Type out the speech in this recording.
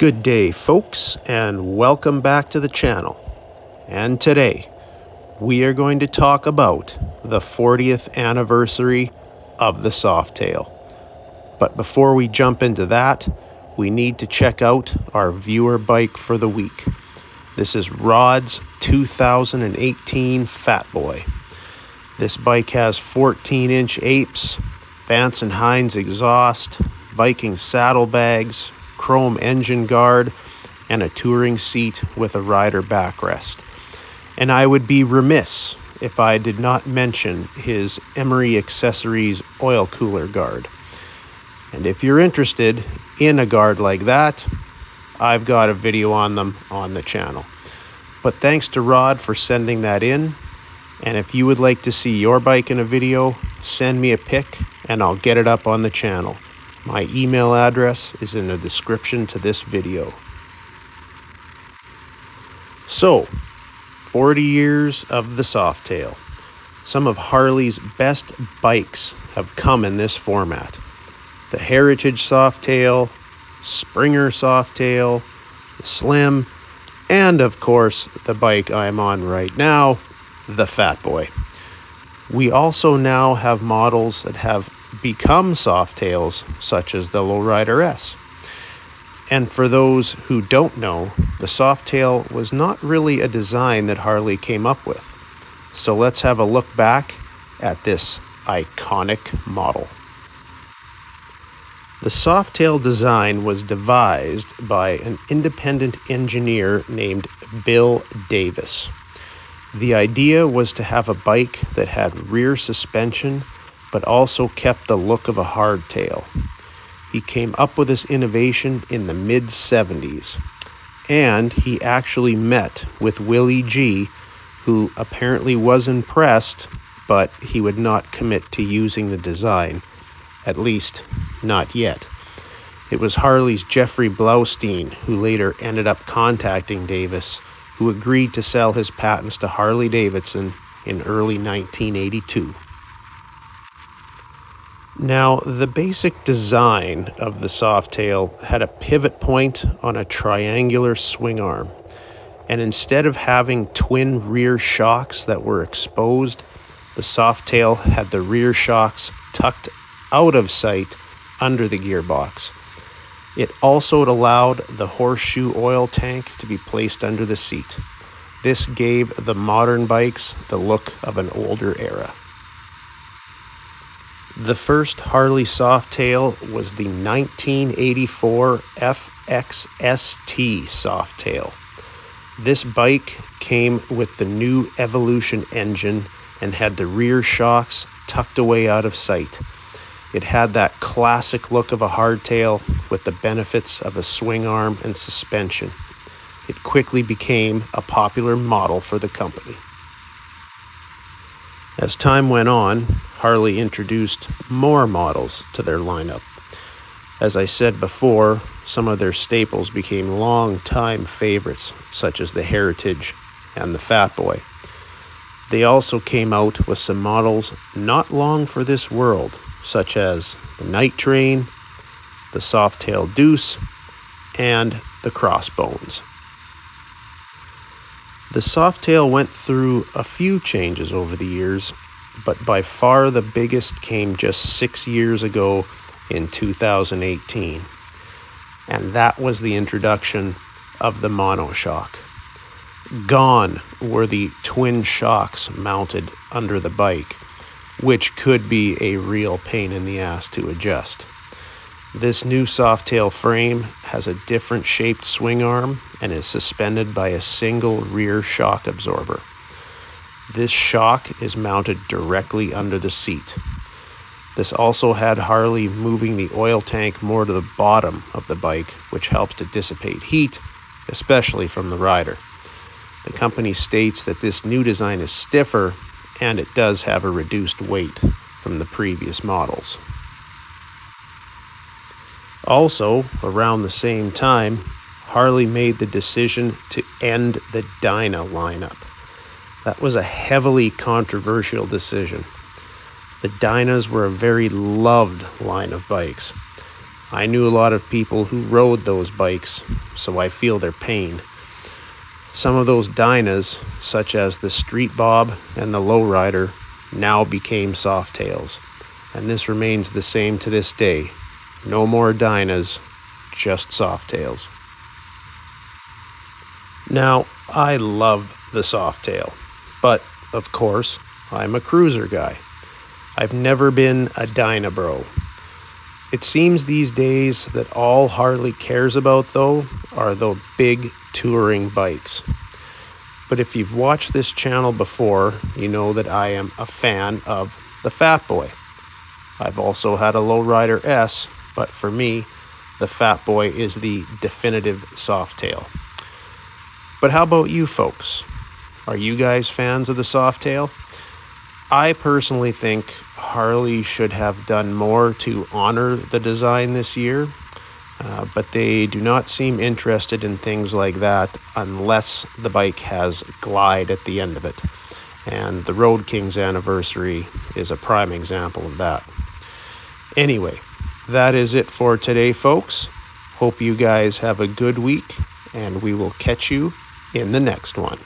Good day, folks, and welcome back to the channel. And today, we are going to talk about the 40th anniversary of the Softail. But before we jump into that, we need to check out our viewer bike for the week. This is Rod's 2018 Fat Boy. This bike has 14-inch apes, Vance & Hines exhaust, Viking saddlebags, chrome engine guard, and a touring seat with a rider backrest. And I would be remiss if I did not mention his Emery Accessories oil cooler guard. And if you're interested in a guard like that, I've got a video on them on the channel. But thanks to Rod for sending that in. And if you would like to see your bike in a video, send me a pic and I'll get it up on the channel. My email address is in the description to this video. So, 40 years of the Softail. Some of Harley's best bikes have come in this format. The Heritage Softail, Springer Softail, the Slim, and of course, the bike I'm on right now, the Fat Boy. We also now have models that have become Softails, such as the Lowrider S. And for those who don't know, the Softail was not really a design that Harley came up with. So let's have a look back at this iconic model. The Softail design was devised by an independent engineer named Bill Davis. The idea was to have a bike that had rear suspension but also kept the look of a hardtail. He came up with this innovation in the mid-70s, and he actually met with Willie G, who apparently was impressed, but he would not commit to using the design, at least not yet. It was Harley's Jeffrey Blaustein who later ended up contacting Davis, who agreed to sell his patents to Harley Davidson in early 1982. Now, the basic design of the Softail had a pivot point on a triangular swing arm, and instead of having twin rear shocks that were exposed, the Softail had the rear shocks tucked out of sight under the gearbox. It also allowed the horseshoe oil tank to be placed under the seat. This gave the modern bikes the look of an older era. The first Harley Softail was the 1984 FXST Softail. This bike came with the new Evolution engine and had the rear shocks tucked away out of sight. It had that classic look of a hardtail with the benefits of a swing arm and suspension. It quickly became a popular model for the company. As time went on, Harley introduced more models to their lineup. As I said before, some of their staples became long-time favorites, such as the Heritage and the Fat Boy. They also came out with some models not long for this world, such as the Night Train, the Softail Deuce, and the Crossbones. The Softail went through a few changes over the years, but by far the biggest came just 6 years ago in 2018. And that was the introduction of the monoshock. Gone were the twin shocks mounted under the bike, which could be a real pain in the ass to adjust. This new Softail frame has a different shaped swing arm and is suspended by a single rear shock absorber. This shock is mounted directly under the seat. This also had Harley moving the oil tank more to the bottom of the bike, which helps to dissipate heat, especially from the rider. The company states that this new design is stiffer and it does have a reduced weight from the previous models. Also, around the same time, Harley made the decision to end the Dyna lineup. That was a heavily controversial decision. The Dynas were a very loved line of bikes. I knew a lot of people who rode those bikes, so I feel their pain. Some of those Dynas, such as the Street Bob and the Lowrider, now became Softails, and this remains the same to this day. No more Dynas, just Softails. Now, I love the Softail, but of course, I'm a cruiser guy. I've never been a Dyna bro. It seems these days that all Harley cares about, though, are the big touring bikes. But if you've watched this channel before, you know that I am a fan of the Fat Boy. I've also had a Lowrider S, but for me, the Fat Boy is the definitive Softail. But how about you folks? Are you guys fans of the Softail? I personally think Harley should have done more to honor the design this year, but they do not seem interested in things like that unless the bike has glide at the end of it. And the Road King's anniversary is a prime example of that. Anyway, that is it for today, folks. Hope you guys have a good week, and we will catch you in the next one.